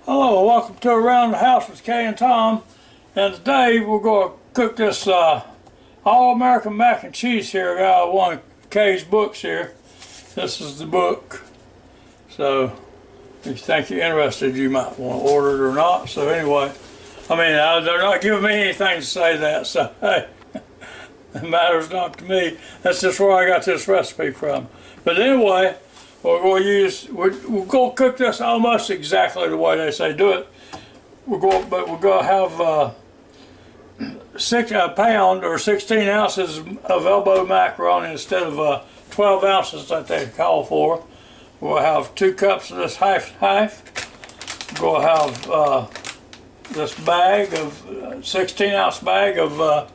Hello, welcome to Around the House with Kay and Tom. And today we're going to cook this All-American mac and cheese here. I got one of Kay's books here. This is the book. So if you think you're interested, you might want to order it or not. So anyway, I mean, they're not giving me anything to say that. So hey, it matters not to me. That's just where I got this recipe from. But anyway, we're going to cook this almost exactly the way they say do it. We're going to have a pound or 16 ounces of elbow macaroni instead of 12 ounces that they call for. We'll have 2 cups of this half. We'll have this bag of 16-ounce bag of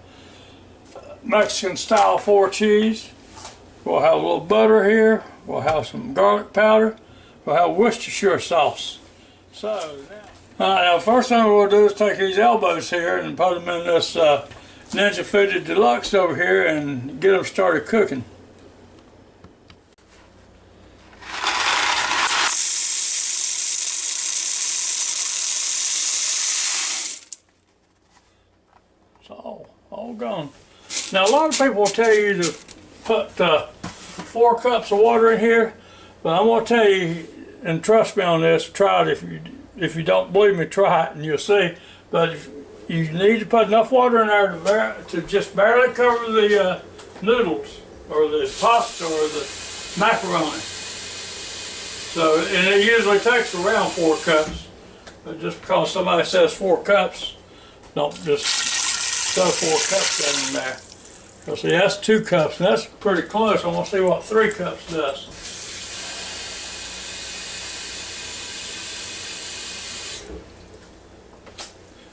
Mexican style 4 cheese. We'll have a little butter here. We'll have some garlic powder. We'll have Worcestershire sauce. So now first thing we're going to do is take these elbows here and put them in this Ninja FOODi DELUXE over here and get them started cooking. It's all gone. Now a lot of people will tell you to put 4 cups of water in here, but I'm going to tell you, and trust me on this, try it. If you don't believe me, try it and you'll see. But you need to put enough water in there to just barely cover the noodles or the pasta or the macaroni. So, and it usually takes around 4 cups, but just because somebody says 4 cups, don't just throw 4 cups in there. So see, that's 2 cups, and that's pretty close. I want to see what 3 cups does.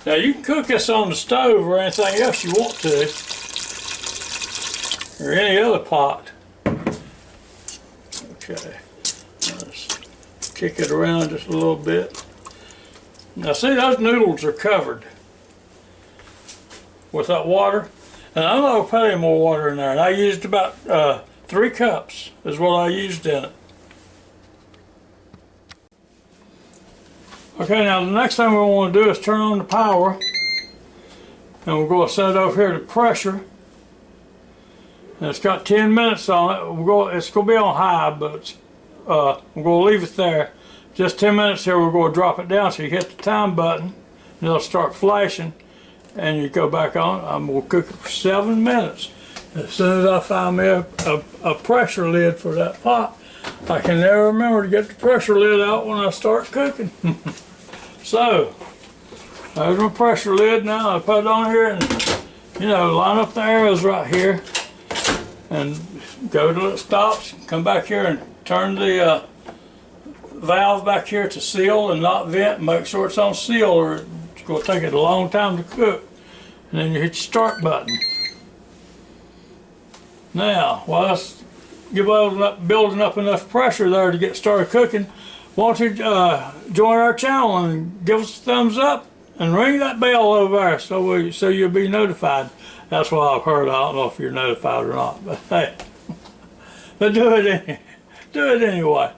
Now you can cook this on the stove or anything else you want to, or any other pot. Okay, let's kick it around just a little bit. Now see, those noodles are covered with that water. And I'm not going to put any more water in there. And I used about 3 cups is what I used in it. Okay, now the next thing we want to do is turn on the power. And we're going to set it over here to pressure. And it's got 10 minutes on it. It's going to be on high, but we're going to leave it there. Just 10 minutes here, we're going to drop it down. So you hit the time button, and it'll start flashing. And you go back on. I'm going to cook it for 7 minutes. As soon as I find me a pressure lid for that pot, I can never remember to get the pressure lid out when I start cooking. So, there's my pressure lid now. I put it on here and, line up the arrows right here and go till it stops. Come back here and turn the valve back here to seal and not vent. Make sure it's on seal or it's going to take it a long time to cook. And then you hit your start button. Now, while it's building up enough pressure there to get started cooking, why don't you join our channel and give us a thumbs up and ring that bell over there so you'll be notified. That's what I've heard. I don't know if you're notified or not, but hey, but do it anyway.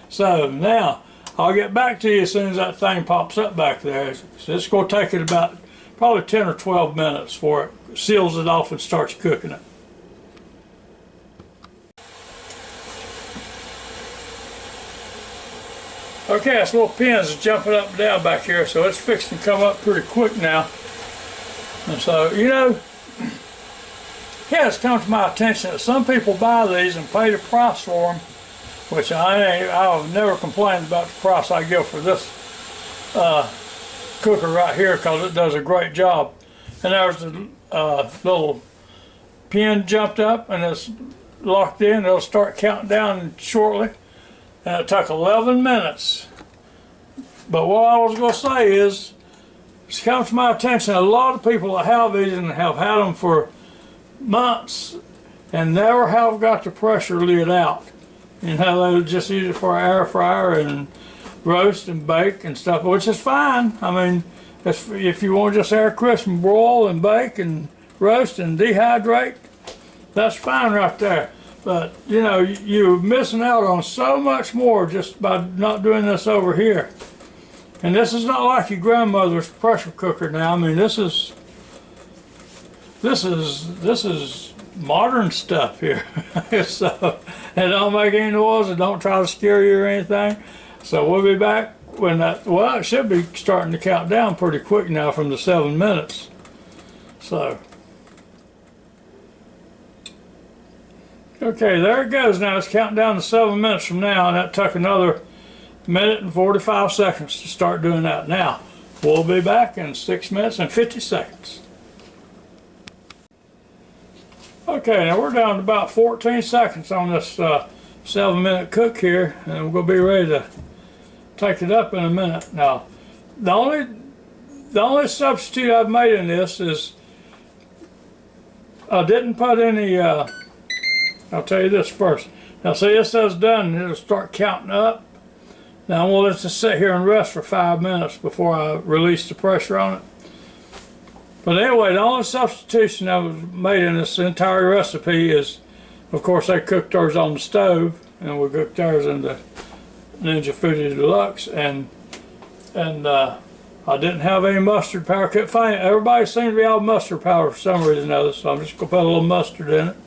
So now I'll get back to you as soon as that thing pops up back there. So it's going to take it about probably 10 or 12 minutes before it seals it off and starts cooking it. Okay, this little pin's jumping up and down back here, so it's fixing to come up pretty quick now. And so, it's come to my attention that some people buy these and pay the price for them, which I've never complained about the price I give for this cooker right here because it does a great job. And there's the little pin jumped up and it's locked in. It'll start counting down shortly. And it took 11 minutes. But what I was going to say is, it's come to my attention a lot of people that have these and have had them for months and never have got the pressure lid out. They just use it for an air fryer and roast and bake and stuff, which is fine. I mean, if you want to just air crisp and broil and bake and roast and dehydrate, that's fine right there. But you're missing out on so much more just by not doing this over here. And this is not like your grandmother's pressure cooker now. I mean, this is modern stuff here. So it don't make any noise. It don't try to scare you or anything. So we'll be back when that, well, it should be starting to count down pretty quick now from the 7 minutes. So, okay, there it goes now. It's counting down to 7 minutes from now, and that took another minute and 45 seconds to start doing that. Now, we'll be back in 6 minutes and 50 seconds. Okay, now we're down to about 14 seconds on this 7-minute cook here, and we're going to be ready to take it up in a minute. Now, the only substitute I've made in this is I didn't put any, I'll tell you this first. Now see, this is done, it'll start counting up. Now I'm going to let this sit here and rest for 5 minutes before I release the pressure on it. But anyway, the only substitution that was made in this entire recipe is, of course, they cooked theirs on the stove, and we cooked theirs in the Ninja FOODi Deluxe, and I didn't have any mustard powder. Couldn't find it. Everybody seems to be out of mustard powder for some reason or other, so I'm just going to put a little mustard in it.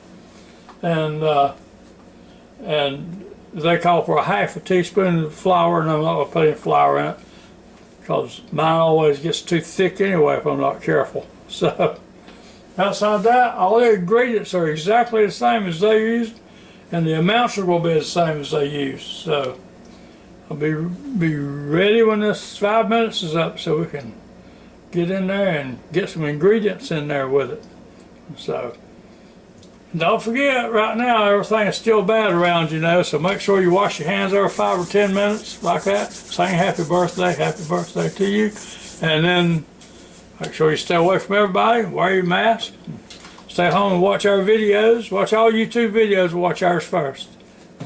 And they call for a half a teaspoon of flour, and I'm not going to put any flour in it because mine always gets too thick anyway if I'm not careful. So outside that, all the ingredients are exactly the same as they used, and the amounts are going to be the same as they used. So I'll be ready when this 5 minutes is up so we can get in there and get some ingredients in there with it. So don't forget, right now everything is still bad around you know, so make sure you wash your hands every 5 or 10 minutes like that. Sing happy birthday to you. And then make sure you stay away from everybody, wear your mask, stay home and watch our videos. Watch all YouTube videos and watch ours first.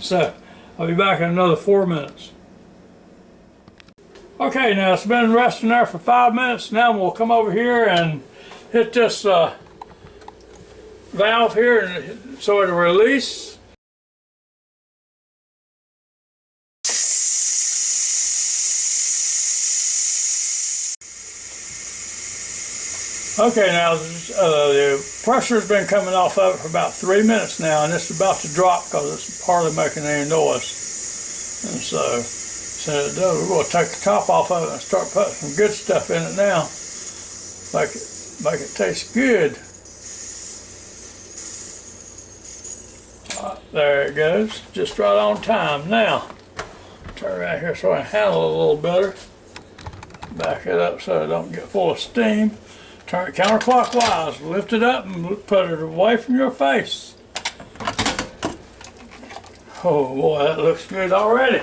So I'll be back in another 4 minutes. Okay, now it's been resting there for 5 minutes. Now we'll come over here and hit this valve here and so it'll release. Okay, now the pressure's been coming off of it for about 3 minutes now, and it's about to drop because it's hardly making any noise. And so it does, we're going to take the top off of it and start putting some good stuff in it now. Make it taste good. There it goes, just right on time. Now, turn around here so I can handle it a little better. Back it up so it don't get full of steam. Turn it counterclockwise, lift it up and put it away from your face. Oh boy, that looks good already.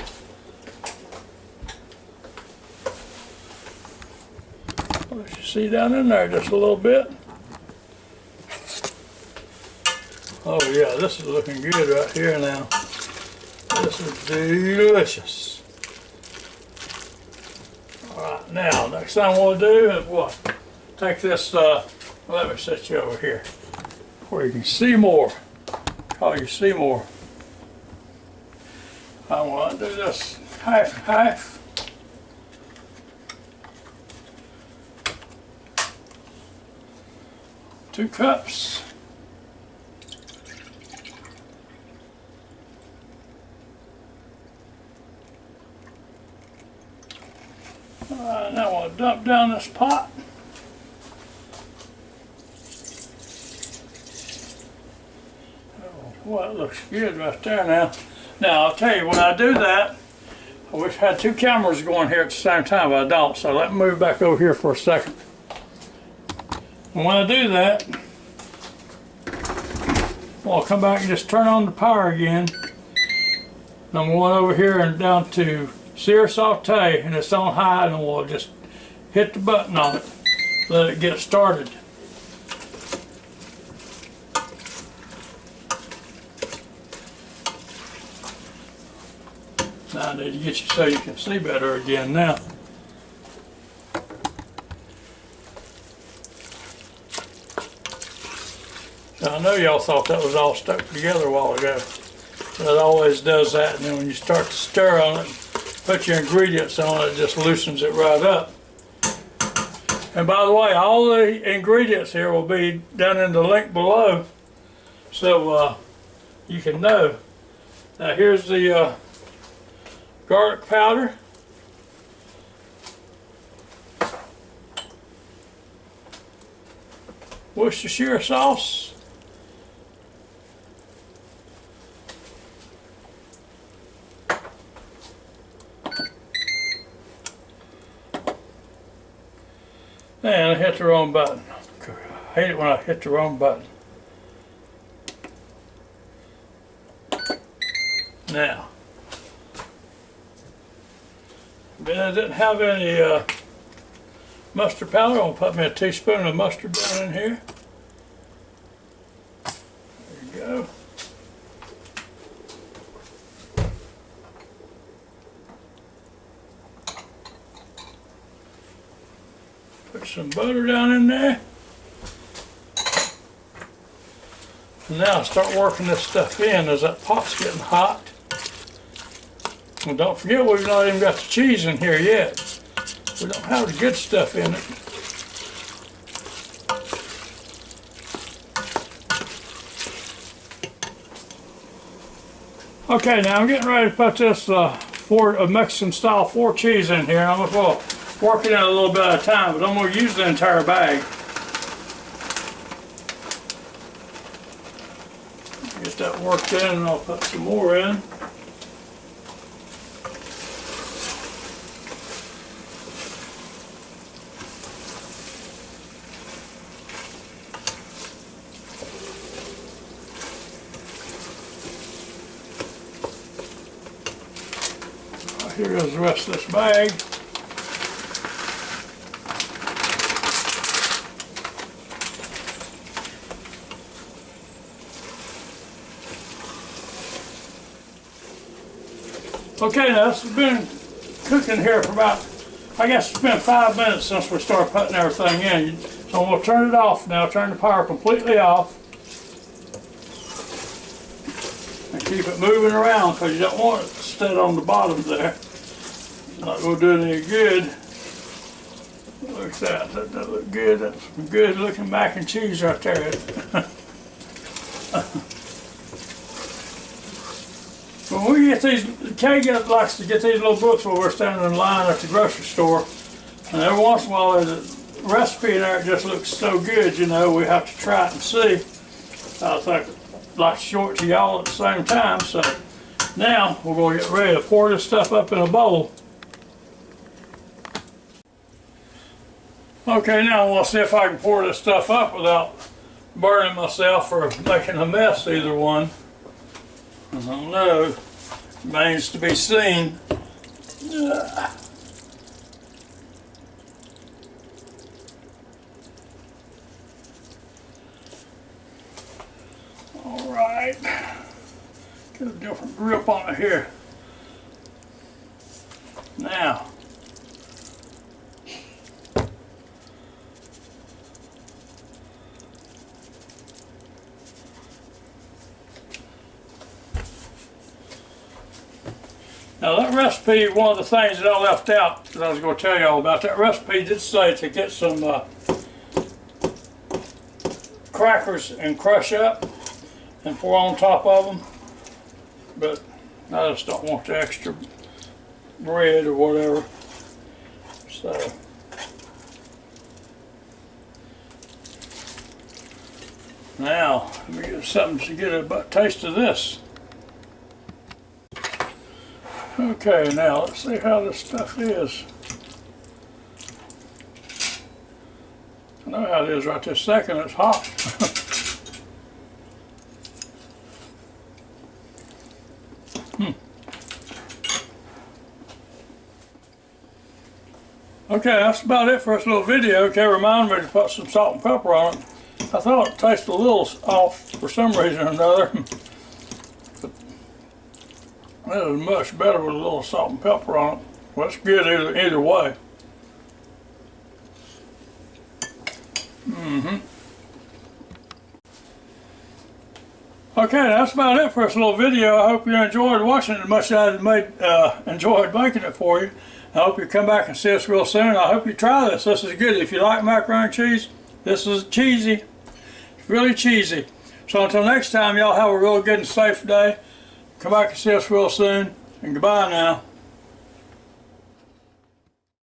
Let you see down in there just a little bit. Oh yeah, this is looking good right here now. This is delicious. Alright, now next thing we'll do is what? Take this, let me set you over here where you can see more. Call you see more. I want to do this half and half. Two cups. Now we'll dump down this pot. Oh, well, it looks good right there now. Now, I'll tell you, when I do that, I wish I had two cameras going here at the same time, but I don't. So let me move back over here for a second. And when I do that, well, I'll come back and just turn on the power again. I'm going over here and down to SEAR SAUTE, and it's on high, and we'll just hit the button on it, let it get started. Now I need to get you so you can see better again now. Now I know y'all thought that was all stuck together a while ago. It always does that, and then when you start to stir on it, put your ingredients on it, it just loosens it right up. And by the way, all the ingredients here will be down in the link below, so you can know. Now here's the garlic powder. Worcestershire sauce. And I hit the wrong button. I hate it when I hit the wrong button. Now, then I didn't have any mustard powder. I'm going to put me a teaspoon of mustard down in here. There you go. Put some butter down in there. And now start working this stuff in as that pot's getting hot. And don't forget, we've not even got the cheese in here yet. We don't have the good stuff in it. Okay, now I'm getting ready to put this Mexican style 4 cheese in here. I'm going to work it in a little bit at a time, but I'm going to use the entire bag. Get that worked in, and I'll put some more in. Here goes the rest of this bag. Okay, now this has been cooking here for about, I guess it's been 5 minutes since we started putting everything in. So we'll turn it off now, turn the power completely off. And keep it moving around because you don't want it to sit on the bottom there. Not going to do it any good. Look at that. Doesn't that look good? That's some good looking mac and cheese right there. When we get these, Kay likes to get these little books while we're standing in line at the grocery store. And every once in a while there's a recipe in there that just looks so good, you know, we have to try it and see. I think I'd like to show it to y'all at the same time. So now we're going to get ready to pour this stuff up in a bowl. Okay, now I want to see if I can pour this stuff up without burning myself or making a mess, either one. I don't know. Remains to be seen. All right. Get a different grip on it here. Now. Now that recipe, one of the things that I left out that I was going to tell you all about, that recipe did say to get some crackers and crush up and pour on top of them, but I just don't want the extra bread or whatever. So now let me get something to get a taste of this. Okay, now let's see how this stuff is. I know how it is right this second, it's hot. Okay, that's about it for this little video. Okay, remind me to put some salt and pepper on it. I thought it tasted a little off for some reason or another. That is much better with a little salt and pepper on it. Well, it's good either way. Okay, that's about it for this little video. I hope you enjoyed watching it as much as I enjoyed making it for you. I hope you come back and see us real soon. I hope you try this. This is good. If you like macaroni and cheese, this is cheesy. It's really cheesy. So until next time, y'all have a real good and safe day. Come back and see us real soon. And goodbye now.